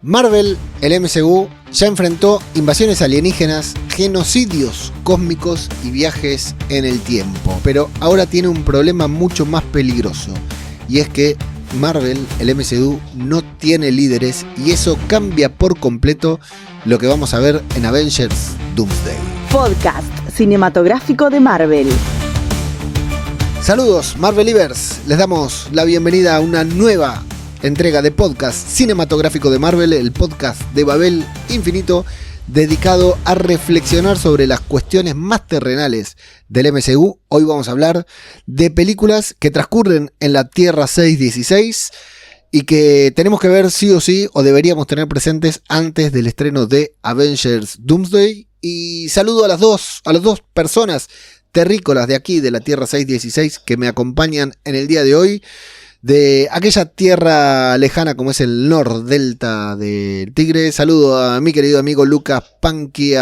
Marvel, el MCU, ya enfrentó invasiones alienígenas, genocidios cósmicos y viajes en el tiempo. Pero ahora tiene un problema mucho más peligroso. Y es que Marvel, el MCU, no tiene líderes y eso cambia por completo lo que vamos a ver en Avengers Doomsday. Podcast cinematográfico de Marvel. Saludos Marvelivers, les damos la bienvenida a una nueva entrega de podcast cinematográfico de Marvel, el podcast de Babel Infinito, dedicado a reflexionar sobre las cuestiones más terrenales del MCU. Hoy vamos a hablar de películas que transcurren en la Tierra 616 y que tenemos que ver sí o sí, o deberíamos tener presentes antes del estreno de Avengers Doomsday. Y saludo a las dos personas terrícolas de aquí, de la Tierra 616, que me acompañan en el día de hoy, de aquella tierra lejana como es el Nordelta del Tigre. Saludo a mi querido amigo Lucas Punky,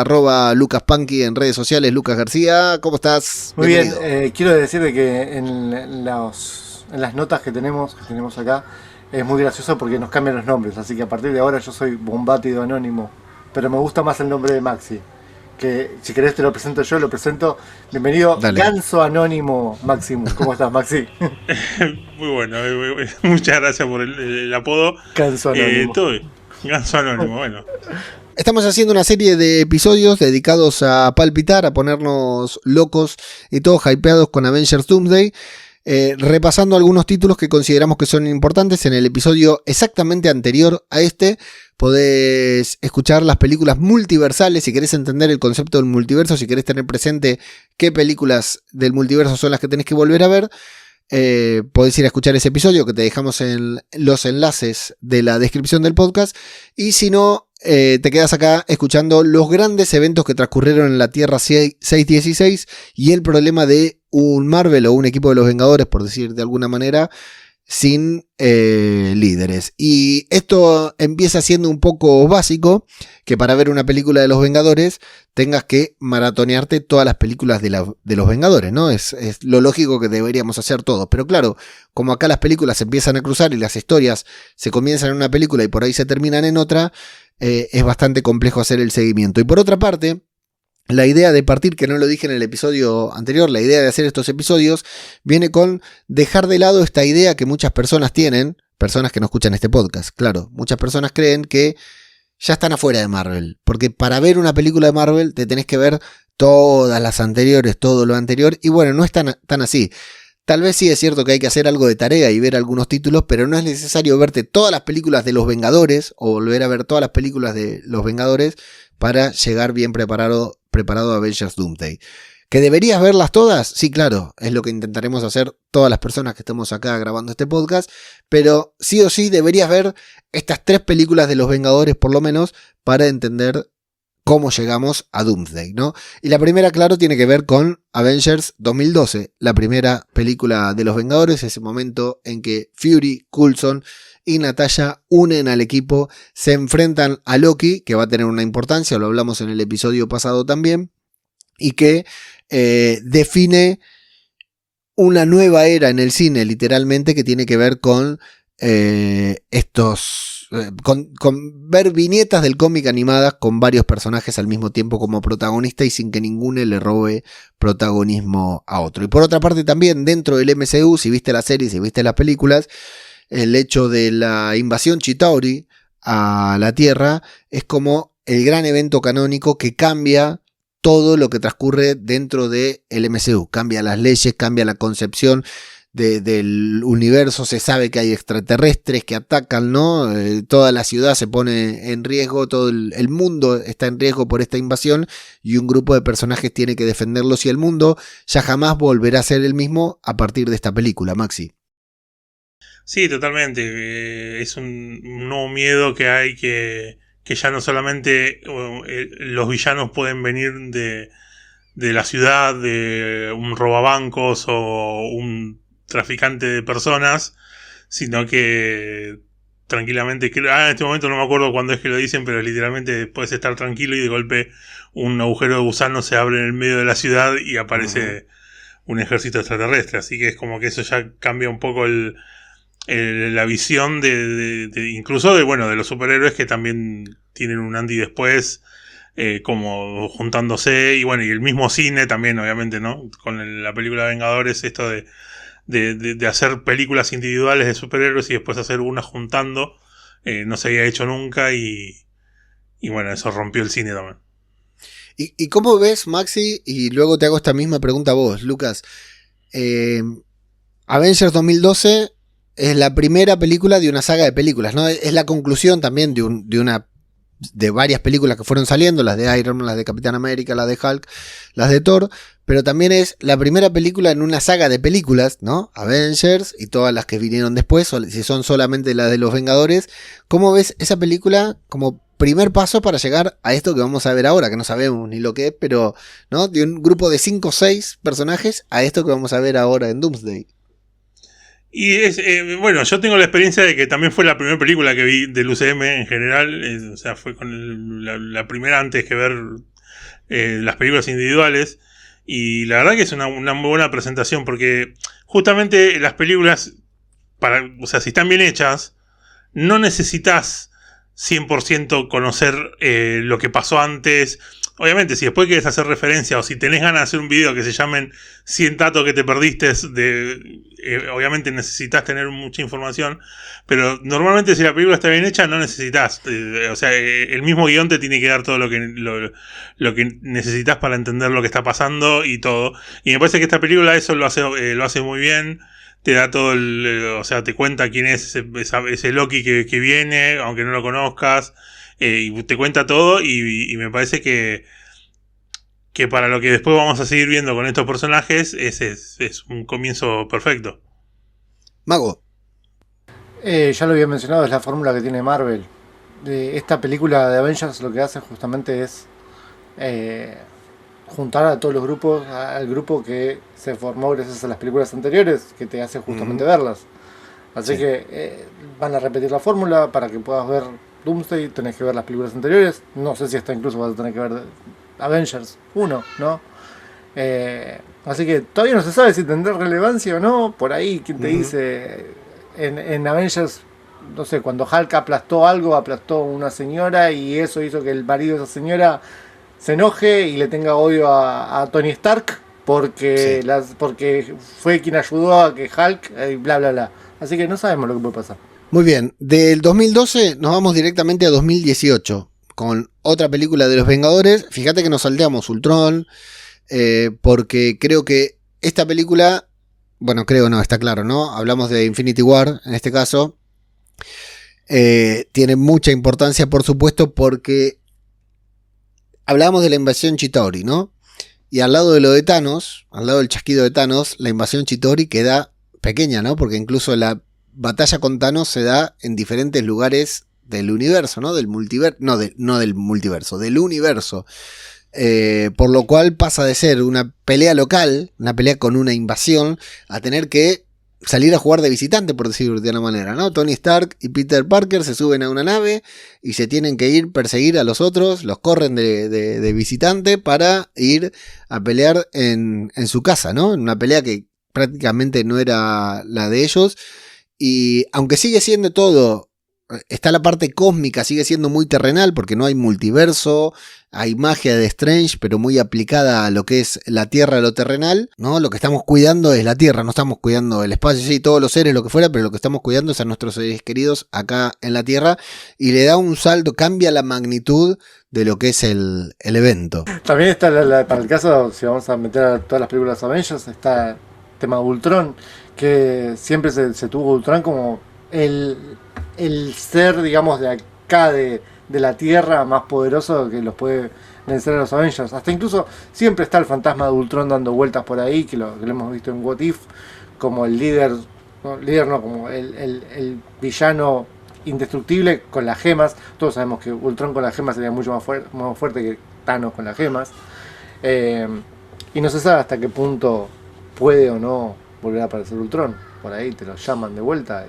@LucasPunky en redes sociales. Lucas García, ¿cómo estás? Muy bienvenido. Bien, quiero decirte que en las notas que tenemos acá es muy gracioso porque nos cambian los nombres, así que a partir de ahora yo soy Bombátido Anónimo, pero me gusta más el nombre de Maxi, que si querés te lo presento yo, lo presento. Bienvenido. Dale. Ganso Anónimo Maximus. ¿Cómo estás, Maxi? Muy bueno, muchas gracias por el apodo. Ganso Anónimo. Ganso Anónimo, bueno. Estamos haciendo una serie de episodios dedicados a palpitar, a ponernos locos y todos hypeados con Avengers Doomsday. Repasando algunos títulos que consideramos que son importantes. En el episodio exactamente anterior a este podés escuchar las películas multiversales si querés entender el concepto del multiverso, si querés tener presente qué películas del multiverso son las que tenés que volver a ver. Podés ir a escuchar ese episodio que te dejamos en los enlaces de la descripción del podcast. Y si no, te quedas acá escuchando los grandes eventos que transcurrieron en la Tierra 616 y el problema de un Marvel o un equipo de los Vengadores, por decir de alguna manera, sin líderes. Y esto empieza siendo un poco básico, que para ver una película de los Vengadores tengas que maratonearte todas las películas de los Vengadores, ¿no? Es lo lógico que deberíamos hacer todos. Pero claro, como acá las películas se empiezan a cruzar y las historias se comienzan en una película y por ahí se terminan en otra, es bastante complejo hacer el seguimiento. Y por otra parte, la idea de partir, que no lo dije en el episodio anterior, la idea de hacer estos episodios viene con dejar de lado esta idea que muchas personas tienen, personas que no escuchan este podcast, claro, muchas personas creen que ya están afuera de Marvel, porque para ver una película de Marvel te tenés que ver todas las anteriores, todo lo anterior, y bueno, no es tan así. Tal vez sí es cierto que hay que hacer algo de tarea y ver algunos títulos, pero no es necesario verte todas las películas de los Vengadores o volver a ver todas las películas de los Vengadores para llegar bien preparado a Avengers Doomsday. ¿Que deberías verlas todas? Sí, claro, es lo que intentaremos hacer todas las personas que estemos acá grabando este podcast, pero sí o sí deberías ver estas 3 películas de los Vengadores por lo menos para entender cómo llegamos a Doomsday, ¿no? Y la primera, claro, tiene que ver con Avengers 2012, la primera película de los Vengadores, ese momento en que Fury, Coulson y Natasha unen al equipo, se enfrentan a Loki, que va a tener una importancia, lo hablamos en el episodio pasado también, y que define una nueva era en el cine, literalmente, que tiene que ver con con ver viñetas del cómic animadas con varios personajes al mismo tiempo como protagonista y sin que ninguno le robe protagonismo a otro. Y por otra parte también dentro del MCU, si viste la serie, si viste las películas, el hecho de la invasión Chitauri a la Tierra es como el gran evento canónico que cambia todo lo que transcurre dentro del MCU. Cambia las leyes, cambia la concepción del universo, se sabe que hay extraterrestres que atacan, ¿no? Toda la ciudad se pone en riesgo, todo el mundo está en riesgo por esta invasión y un grupo de personajes tiene que defenderlos y el mundo ya jamás volverá a ser el mismo a partir de esta película, Maxi. Sí, totalmente. Es un nuevo miedo que hay que ya no solamente los villanos pueden venir de la ciudad, de un robabancos o un traficante de personas, sino que tranquilamente, en este momento no me acuerdo cuándo es que lo dicen, pero literalmente puedes estar tranquilo y de golpe un agujero de gusano se abre en el medio de la ciudad y aparece un ejército extraterrestre, así que es como que eso ya cambia un poco la visión incluso de los superhéroes que también tienen un antes y después, como juntándose, y bueno, y el mismo cine también, obviamente, ¿no? Con la película Vengadores, esto de hacer películas individuales de superhéroes y después hacer una juntando, no se había hecho nunca, y bueno, eso rompió el cine también. ¿Y cómo ves, Maxi? Y luego te hago esta misma pregunta a vos, Lucas. Avengers 2012 es la primera película de una saga de películas, ¿no? Es la conclusión también de varias películas que fueron saliendo, las de Iron Man, las de Capitán América, las de Hulk, las de Thor, pero también es la primera película en una saga de películas, ¿no? Avengers y todas las que vinieron después, si son solamente las de los Vengadores. ¿Cómo ves esa película como primer paso para llegar a esto que vamos a ver ahora, que no sabemos ni lo que es, pero, ¿no? De un grupo de 5 o 6 personajes a esto que vamos a ver ahora en Doomsday? Y bueno, yo tengo la experiencia de que también fue la primera película que vi del UCM en general, o sea, fue con la primera antes que ver las películas individuales, y la verdad que es una muy buena presentación, porque justamente las películas, o sea, si están bien hechas, no necesitas 100% conocer lo que pasó antes. Obviamente, si después quieres hacer referencia o si tenés ganas de hacer un video que se llamen 100 datos que te perdiste, obviamente necesitas tener mucha información, pero normalmente si la película está bien hecha no necesitas. O sea, el mismo guión te tiene que dar todo lo que necesitas para entender lo que está pasando y todo. Y me parece que esta película eso lo hace muy bien. Te da todo o sea, te cuenta quién es ese Loki que viene, aunque no lo conozcas, y te cuenta todo, y me parece que para lo que después vamos a seguir viendo con estos personajes, es un comienzo perfecto. Mago. Ya lo había mencionado, es la fórmula que tiene Marvel. Esta película de Avengers lo que hace justamente es juntar a todos los grupos, al grupo que se formó gracias a las películas anteriores, que te hace justamente verlas. Así que van a repetir la fórmula para que puedas ver Doomsday, tenés que ver las películas anteriores. No sé si hasta incluso vas a tener que ver Avengers 1, ¿no? Así que todavía no se sabe si tendrá relevancia o no. Por ahí, ¿quién te dice? En Avengers, no sé, cuando Hulk aplastó una señora, y eso hizo que el marido de esa señora se enoje y le tenga odio a Tony Stark porque fue quien ayudó a que Hulk bla bla bla. Así que no sabemos lo que puede pasar. Muy bien, del 2012 nos vamos directamente a 2018 con otra película de los Vengadores. Fíjate que nos salteamos Ultron, porque creo que esta película, bueno, creo no, está claro, ¿no? Hablamos de Infinity War en este caso. Tiene mucha importancia, por supuesto, porque hablábamos de la invasión Chitauri, ¿no? Y al lado de lo de Thanos, al lado del chasquido de Thanos, la invasión Chitauri queda pequeña, ¿no? Porque incluso la batalla con Thanos se da en diferentes lugares del universo, ¿no? Del multiverso, no del multiverso, del universo. Por lo cual pasa de ser una pelea local, una pelea con una invasión, a tener que salir a jugar de visitante, por decirlo de una manera, ¿no? Tony Stark y Peter Parker se suben a una nave y se tienen que ir perseguir a los otros, los corren de visitante para ir a pelear en su casa, ¿no? En una pelea que prácticamente no era la de ellos, y aunque sigue siendo todo, está la parte cósmica, sigue siendo muy terrenal porque no hay multiverso, hay magia de Strange, pero muy aplicada a lo que es la Tierra, lo terrenal, ¿no? Lo que estamos cuidando es la Tierra, no estamos cuidando el espacio, sí, todos los seres, lo que fuera, pero lo que estamos cuidando es a nuestros seres queridos acá en la Tierra, y le da un salto, cambia la magnitud de lo que es el evento. También está para el caso, si vamos a meter a todas las películas Avengers, está el tema de Ultron, que siempre se tuvo Ultron como el ser, digamos, de acá de la Tierra más poderoso que los puede vencer a los Avengers. Hasta incluso siempre está el fantasma de Ultron dando vueltas por ahí, que lo hemos visto en What If, como el como el villano indestructible con las gemas. Todos sabemos que Ultron con las gemas sería mucho más fuerte que Thanos con las gemas. Y no se sabe hasta qué punto puede o no volver a aparecer Ultron. Por ahí te lo llaman de vuelta.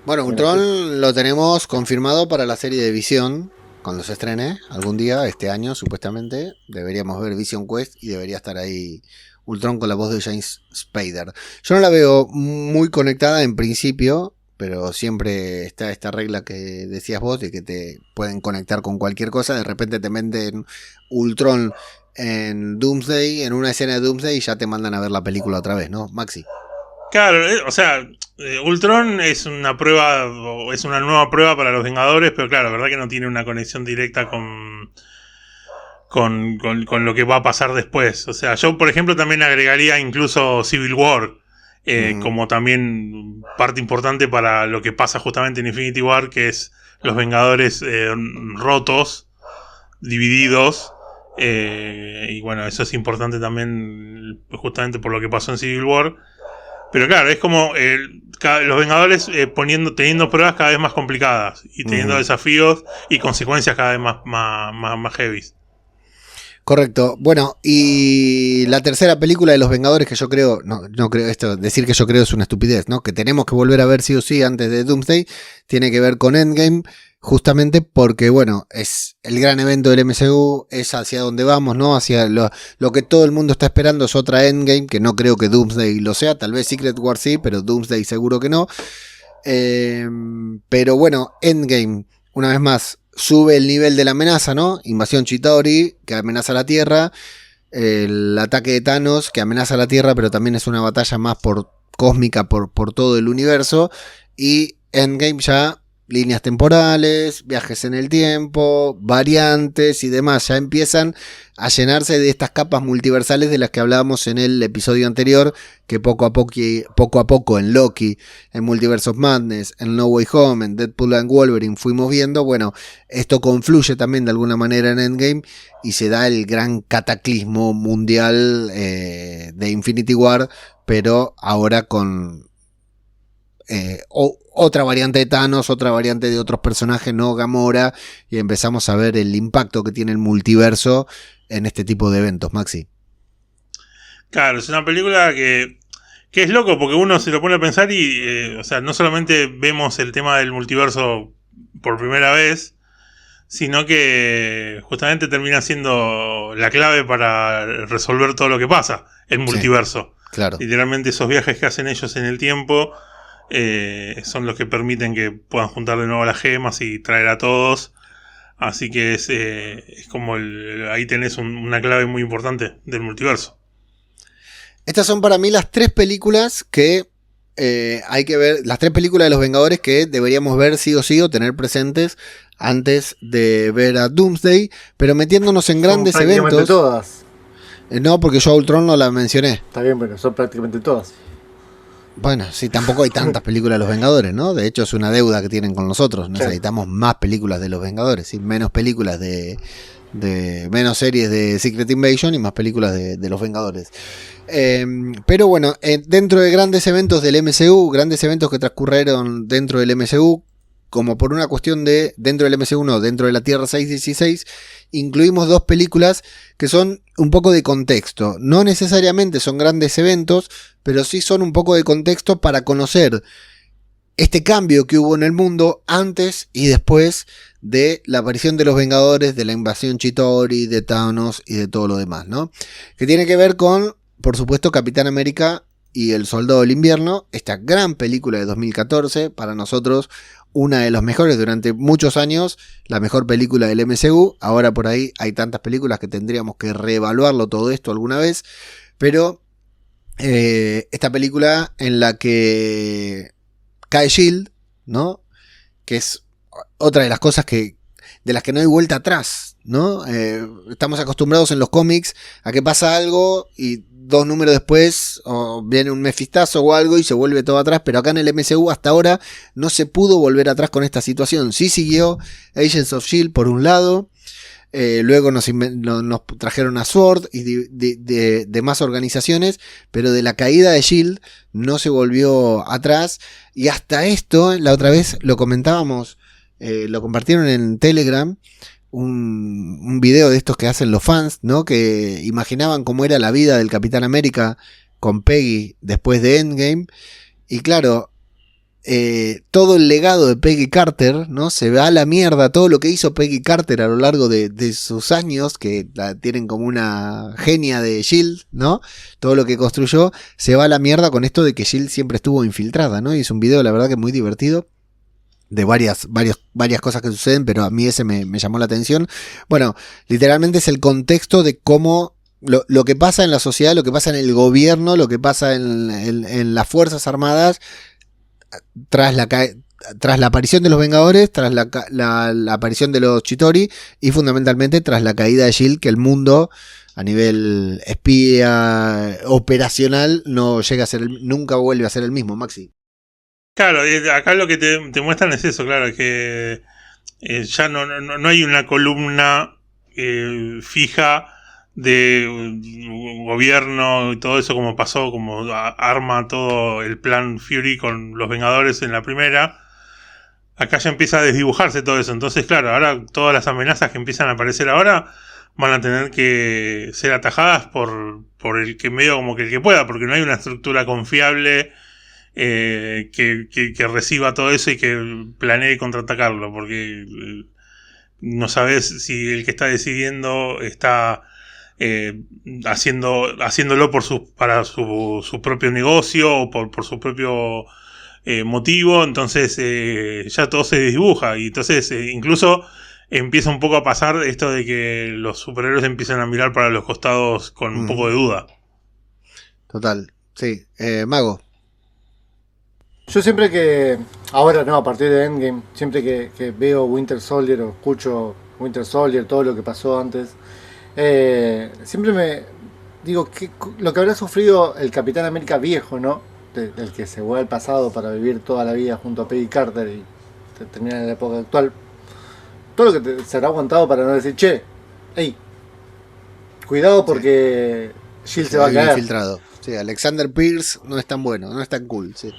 Bueno, Ultron lo tenemos confirmado para la serie de Visión, cuando se estrene algún día, este año supuestamente. Deberíamos ver Vision Quest y debería estar ahí Ultron con la voz de James Spader. Yo no la veo muy conectada en principio pero siempre está esta regla que decías vos de que te pueden conectar con cualquier cosa. De repente te meten Ultron en Doomsday, en una escena de Doomsday, y ya te mandan a ver la película otra vez, ¿no, Maxi? Claro, o sea, Ultron es una prueba, o es una nueva prueba para los Vengadores, pero claro, la verdad que no tiene una conexión directa con lo que va a pasar después. O sea, yo por ejemplo también agregaría incluso Civil War, como también parte importante para lo que pasa justamente en Infinity War, que es los Vengadores rotos, divididos. Y bueno, eso es importante también justamente por lo que pasó en Civil War. Pero claro, es como los Vengadores teniendo pruebas cada vez más complicadas y teniendo desafíos y consecuencias cada vez más heavy. Correcto. Bueno, y la tercera película de los Vengadores, que yo creo, no creo esto, decir que yo creo es una estupidez, ¿no? Que tenemos que volver a ver sí o sí antes de Doomsday, tiene que ver con Endgame, justamente porque, bueno, es el gran evento del MCU, es hacia donde vamos, ¿no? Hacia lo que todo el mundo está esperando es otra Endgame, que no creo que Doomsday lo sea, tal vez Secret War sí, pero Doomsday seguro que no. Pero bueno, Endgame, una vez más, sube el nivel de la amenaza, ¿no? Invasión Chitauri, que amenaza a la Tierra. El ataque de Thanos, que amenaza a la Tierra, pero también es una batalla más cósmica por todo el universo. Y Endgame ya, líneas temporales, viajes en el tiempo, variantes y demás. Ya empiezan a llenarse de estas capas multiversales de las que hablábamos en el episodio anterior, que poco a poco en Loki, en Multiverse of Madness, en No Way Home, en Deadpool and Wolverine fuimos viendo. Bueno, esto confluye también de alguna manera en Endgame y se da el gran cataclismo mundial de Infinity War, pero ahora con otra variante de Thanos, otra variante de otros personajes, no Gamora, y empezamos a ver el impacto que tiene el multiverso en este tipo de eventos, Maxi. Claro, es una película que es loco porque uno se lo pone a pensar y, o sea, no solamente vemos el tema del multiverso por primera vez, sino que justamente termina siendo la clave para resolver todo lo que pasa, el multiverso. Sí, claro. Literalmente esos viajes que hacen ellos en el tiempo son los que permiten que puedan juntar de nuevo las gemas y traer a todos. Así que es como ahí tenés una clave muy importante del multiverso. Estas son para mí las tres películas que hay que ver, las tres películas de los Vengadores que deberíamos ver sí o sí o tener presentes antes de ver a Doomsday, pero metiéndonos en grandes son prácticamente eventos. Todas. No, porque yo a Ultron no la mencioné. Está bien, pero son prácticamente todas. Bueno, sí, tampoco hay tantas películas de los Vengadores, ¿no? De hecho es una deuda que tienen con nosotros. Necesitamos más películas de los Vengadores, ¿sí? Menos películas de menos series de Secret Invasion y más películas de los Vengadores. Pero bueno, dentro de grandes eventos del MCU, grandes eventos que transcurrieron dentro del MCU, como por una cuestión de dentro del MCU, no, dentro de la Tierra 616, incluimos dos películas que son un poco de contexto. No necesariamente son grandes eventos, pero sí son un poco de contexto para conocer este cambio que hubo en el mundo antes y después de la aparición de los Vengadores, de la invasión Chitauri, de Thanos y de todo lo demás, ¿no? Que tiene que ver con, por supuesto, Capitán América y el Soldado del Invierno, esta gran película de 2014, para nosotros una de las mejores durante muchos años, la mejor película del MCU. Ahora por ahí hay tantas películas que tendríamos que reevaluarlo todo esto alguna vez, pero esta película en la que cae S.H.I.E.L.D., ¿no? Que es otra de las cosas de las que no hay vuelta atrás, ¿no? Estamos acostumbrados en los cómics a que pasa algo y 2 números después viene un mefistazo o algo y se vuelve todo atrás, pero acá en el MCU hasta ahora no se pudo volver atrás con esta situación. Sí siguió Agents of S.H.I.E.L.D. por un lado, luego nos trajeron a SWORD y de más organizaciones, pero de la caída de S.H.I.E.L.D. no se volvió atrás, y hasta esto, la otra vez lo comentábamos, lo compartieron en Telegram, un video de estos que hacen los fans, ¿no? Que imaginaban cómo era la vida del Capitán América con Peggy después de Endgame, y claro, todo el legado de Peggy Carter, ¿no? Se va a la mierda, todo lo que hizo Peggy Carter a lo largo de sus años, que la tienen como una genia de S.H.I.E.L.D., ¿no? Todo lo que construyó se va a la mierda con esto de que S.H.I.E.L.D. siempre estuvo infiltrada, ¿no? Y es un video, la verdad, que muy divertido, de varias cosas que suceden, pero a mí ese me llamó la atención. Bueno, literalmente es el contexto de cómo lo que pasa en la sociedad, lo que pasa en el gobierno, lo que pasa en las Fuerzas Armadas, tras la aparición de los Vengadores, tras la aparición de los Chitauri y fundamentalmente tras la caída de S.H.I.E.L.D., que el mundo a nivel espía operacional no llega a ser nunca vuelve a ser el mismo, Maxi. Claro, acá lo que te muestran es eso, claro, que ya no hay una columna fija de gobierno y todo eso, como pasó, como arma todo el plan Fury con los Vengadores en la primera. Acá ya empieza a desdibujarse todo eso. Entonces, claro, ahora todas las amenazas que empiezan a aparecer ahora van a tener que ser atajadas por el que medio como que el que pueda, porque no hay una estructura confiable que reciba todo eso y que planee contraatacarlo, porque no sabes si el que está decidiendo está haciéndolo para su propio negocio o por su propio motivo. Entonces ya todo se desdibuja y entonces incluso empieza un poco a pasar esto de que los superhéroes empiezan a mirar para los costados con un poco de duda. Total, sí. Mago. Yo siempre que, ahora no, a partir de Endgame, siempre que veo Winter Soldier o escucho Winter Soldier, todo lo que pasó antes, siempre me digo que lo que habrá sufrido el Capitán América viejo, ¿no? Del que se va al pasado para vivir toda la vida junto a Peggy Carter y terminar en la época actual. Todo lo que se habrá aguantado para no decir, che, hey, cuidado porque S.H.I.E.L.D. se va a caer. Infiltrado. Sí, Alexander Pierce no es tan bueno, no es tan cool. Sí.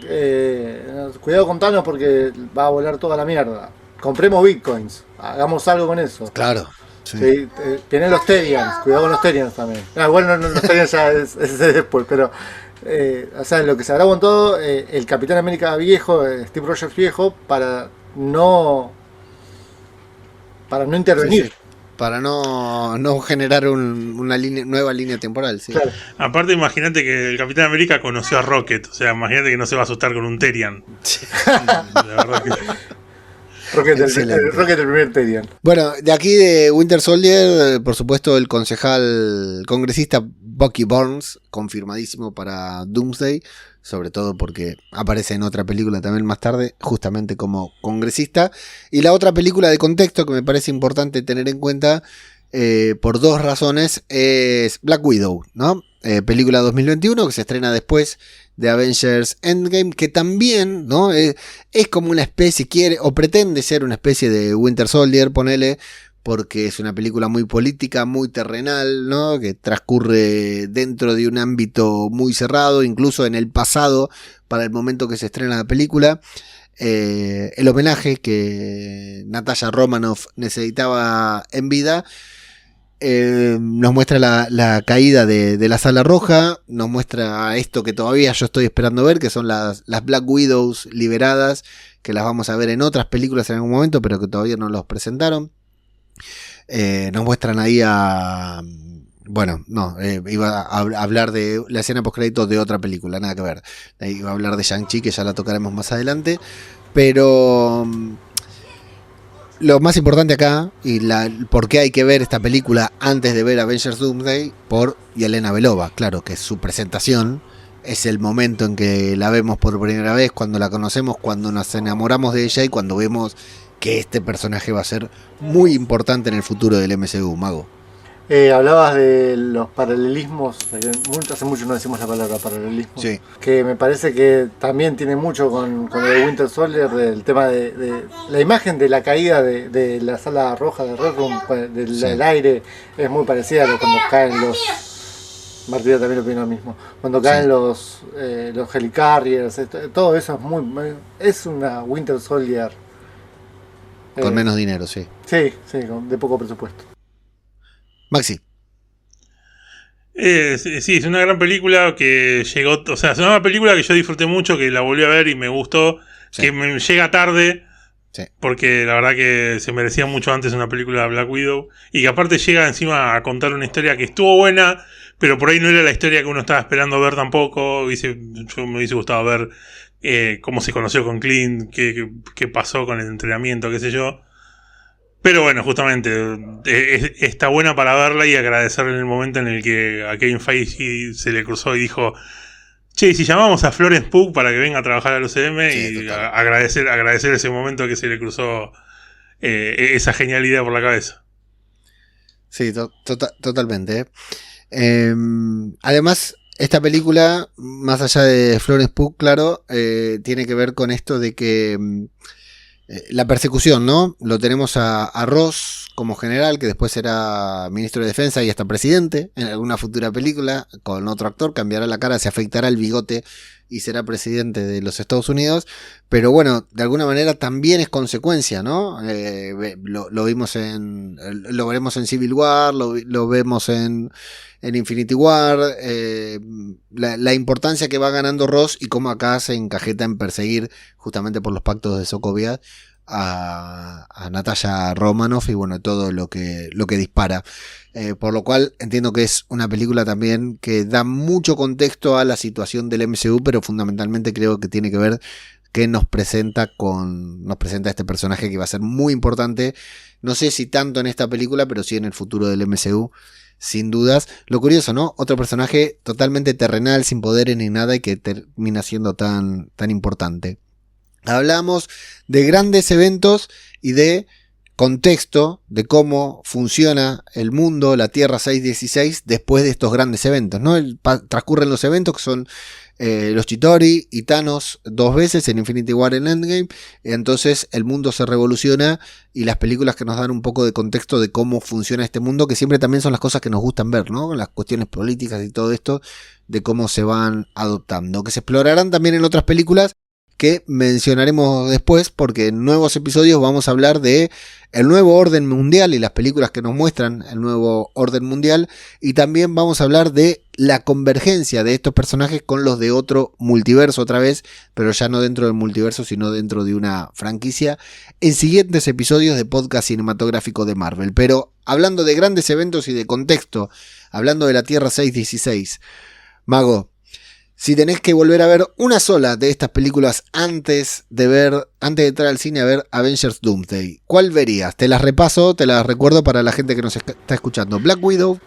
Cuidado con Thanos porque va a volar toda la mierda. Compremos bitcoins, hagamos algo con eso. Claro. Sí. Sí, tienen los Terians, cuidado con los Terians también. Bueno, los Terians ya es después, pero o sea, lo que se habrá aguantado el Capitán América viejo, Steve Rogers viejo, para no intervenir. Sí, sí. Para no generar una nueva línea temporal. Sí. Claro. Aparte, imagínate que el Capitán América conoció a Rocket. O sea, imagínate que no se va a asustar con un Terian. Sí. La verdad que... Rocket el primer Terian. Bueno, de aquí de Winter Soldier, por supuesto, el congresista Bucky Barnes, confirmadísimo para Doomsday, sobre todo porque aparece en otra película también más tarde, justamente como congresista. Y la otra película de contexto que me parece importante tener en cuenta, por dos razones, es Black Widow, ¿no? Película 2021 que se estrena después de Avengers Endgame, que también, ¿no? Es como una especie, quiere o pretende ser una especie de Winter Soldier, ponele, porque es una película muy política, muy terrenal, ¿no? Que transcurre dentro de un ámbito muy cerrado, incluso en el pasado, para el momento que se estrena la película. El homenaje que Natasha Romanoff necesitaba en vida. Nos muestra la caída de la Sala Roja, nos muestra esto que todavía yo estoy esperando ver, que son las Black Widows liberadas, que las vamos a ver en otras películas en algún momento, pero que todavía no los presentaron. Nos muestran ahí a... Bueno, no, iba a hablar de la escena postcréditos de otra película, nada que ver. Iba a hablar de Shang-Chi, que ya la tocaremos más adelante, pero... Lo más importante acá, y por qué hay que ver esta película antes de ver Avengers Doomsday, por Yelena Belova. Claro que su presentación es el momento en que la vemos por primera vez, cuando la conocemos, cuando nos enamoramos de ella y cuando vemos que este personaje va a ser muy importante en el futuro del MCU, Mago. Hablabas de los paralelismos, hace mucho no decimos la palabra paralelismo, Sí. Que me parece que también tiene mucho con el de Winter Soldier, del tema de la imagen de la caída de la Sala Roja de Red Room, del aire, es muy parecida a cuando caen los... Martina también opina lo mismo. Cuando caen los helicarriers, todo eso es una Winter Soldier. Con menos dinero, sí. Sí, de poco presupuesto. Maxi. Sí, es una gran película que llegó, o sea, es una película que yo disfruté mucho, que la volví a ver y me gustó, Sí. que me llega tarde, Sí. porque la verdad que se merecía mucho antes una película de Black Widow, y que aparte llega encima a contar una historia que estuvo buena, pero por ahí no era la historia que uno estaba esperando ver tampoco. Yo me hubiese gustado ver cómo se conoció con Clint, qué pasó con el entrenamiento, qué sé yo. Pero bueno, justamente está buena para verla y agradecerle en el momento en el que a Kevin Feige se le cruzó y dijo: che, si llamamos a Florence Pugh para que venga a trabajar al UCM, Sí, y total. agradecer ese momento que se le cruzó esa genial idea por la cabeza. Sí, totalmente. Además, esta película, más allá de Florence Pugh, claro, tiene que ver con esto de que la persecución, ¿no? Lo tenemos a Ross como general, que después será ministro de Defensa y hasta presidente en alguna futura película, con otro actor, cambiará la cara, se afeitará el bigote y será presidente de los Estados Unidos. Pero bueno, de alguna manera también es consecuencia, ¿no? Lo vimos lo veremos en Civil War, lo vemos en Infinity War, la importancia que va ganando Ross y cómo acá se encajeta en perseguir, justamente por los pactos de Sokovia, a Natasha Romanoff y bueno, todo lo que dispara. Por lo cual entiendo que es una película también que da mucho contexto a la situación del MCU, pero fundamentalmente creo que tiene que ver que nos presenta a este personaje que va a ser muy importante, no sé si tanto en esta película, pero sí en el futuro del MCU, sin dudas. Lo curioso, ¿no? Otro personaje totalmente terrenal, sin poderes ni nada, y que termina siendo tan importante. Hablamos de grandes eventos y de contexto de cómo funciona el mundo, la Tierra 616, después de estos grandes eventos, ¿no? Transcurren los eventos que son los Chitauri y Thanos 2 veces en Infinity War, en Endgame. Entonces el mundo se revoluciona y las películas que nos dan un poco de contexto de cómo funciona este mundo, que siempre también son las cosas que nos gustan ver, ¿no? Las cuestiones políticas y todo esto, de cómo se van adoptando, que se explorarán también en otras películas que mencionaremos después, porque en nuevos episodios vamos a hablar de el nuevo orden mundial y las películas que nos muestran el nuevo orden mundial, y también vamos a hablar de la convergencia de estos personajes con los de otro multiverso otra vez, pero ya no dentro del multiverso, sino dentro de una franquicia, en siguientes episodios de Podcast Cinematográfico de Marvel. Pero hablando de grandes eventos y de contexto, hablando de la Tierra 616, Mago, si tenés que volver a ver una sola de estas películas antes de entrar al cine a ver Avengers Doomsday, ¿cuál verías? Te las repaso, te las recuerdo para la gente que nos está escuchando. Black Widow,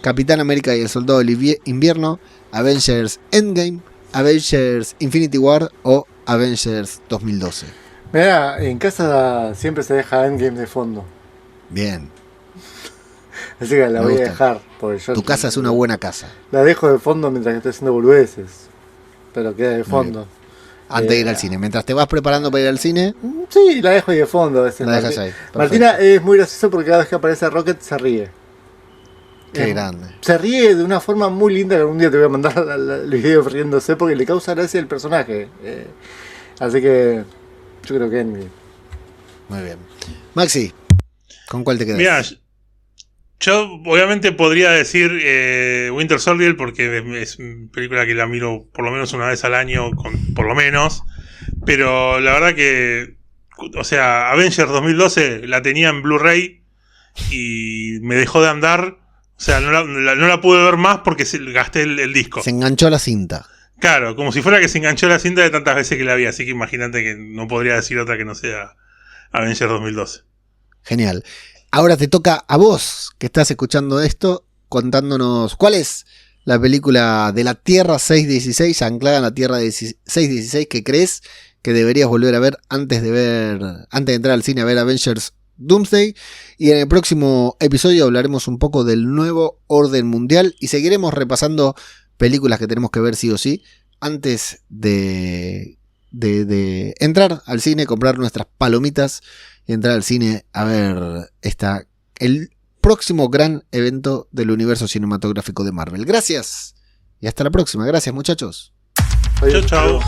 Capitán América y el Soldado del Invierno, Avengers Endgame, Avengers Infinity War o Avengers 2012. Mira, en casa siempre se deja Endgame de fondo. Bien. Así que la Me voy gusta. a dejar. Porque yo Tu casa es una buena casa. la dejo de fondo mientras que estoy haciendo boludeces. Pero queda de fondo. Antes de ir al cine. Mientras te vas preparando para ir al cine, Sí, la dejo ahí de fondo a veces. la dejas ahí. Perfecto. Martina es muy gracioso porque cada vez que aparece Rocket se ríe. Qué grande. Se ríe de una forma muy linda, que algún día te voy a mandar el video riéndose porque le causa gracia el personaje. Así que yo creo que Endgame. Muy bien. Maxi, ¿con cuál te quedas? Mira, yo obviamente podría decir Winter Soldier, porque es una película que la miro por lo menos una vez al año, por lo menos. Pero la verdad que, o sea, Avengers 2012 la tenía en Blu-ray y me dejó de andar. O sea, no la pude ver más porque gasté el disco. Se enganchó la cinta. Claro, como si fuera que se enganchó la cinta de tantas veces que la vi. Así que imagínate que no podría decir otra que no sea Avengers 2012. Genial. Ahora te toca a vos, que estás escuchando esto, contándonos cuál es la película de la Tierra 616, anclada en la Tierra 616, que crees que deberías volver a ver antes de entrar al cine a ver Avengers Doomsday. Y en el próximo episodio hablaremos un poco del nuevo orden mundial y seguiremos repasando películas que tenemos que ver sí o sí antes de entrar al cine, comprar nuestras palomitas y entrar al cine a ver el próximo gran evento del universo cinematográfico de Marvel. Gracias y hasta la próxima. Gracias, muchachos. Chau, chau.